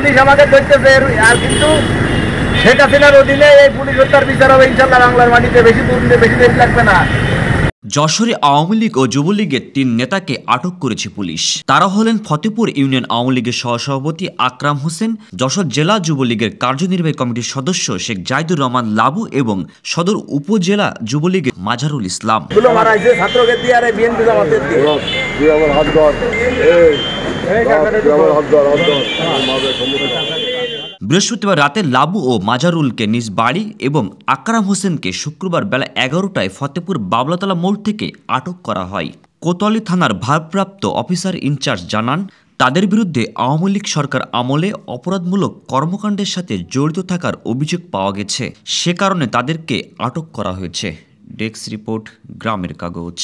Police আমাকে ধরতেছে, আর কিন্তু শেখ হাসিনার অধীনে এই পুলিশ হত্যার বিচার হবে ইনশাল্লাহ বাংলার মাটিতে। বেশি দেরি লাগবে না। যশোরে আওয়ামী লীগ ও যুবলীগের ৩ নেতাকে আটক করেছে পুলিশ। তারা হলেন ফতেপুর ইউনিয়ন আওয়ামী লীগের সহসভাপতি আকরাম হোসেন, যশোর জেলা যুবলীগের কার্যনির্বাহী কমিটির সদস্য শেখ জাহিদুর রহমান লাবু এবং সদর উপজেলা যুবলীগের মাজারুল ইসলাম। বৃহস্পতিবার রাতে লাবু ও মাজারুলকে নিজ বাড়ি এবং আকরাম হোসেনকে শুক্রবার বেলা ১১টায় ফতেপুর বাবলাতলা মোড় থেকে আটক করা হয়। কোতোয়ালি থানার ভারপ্রাপ্ত অফিসার ইনচার্জ জানান, তাদের বিরুদ্ধে আওয়ামী লীগ সরকার আমলে অপরাধমূলক কর্মকাণ্ডের সাথে জড়িত থাকার অভিযোগ পাওয়া গেছে, সে কারণে তাদেরকে আটক করা হয়েছে। ডেস্ক রিপোর্ট, গ্রামের কাগজ।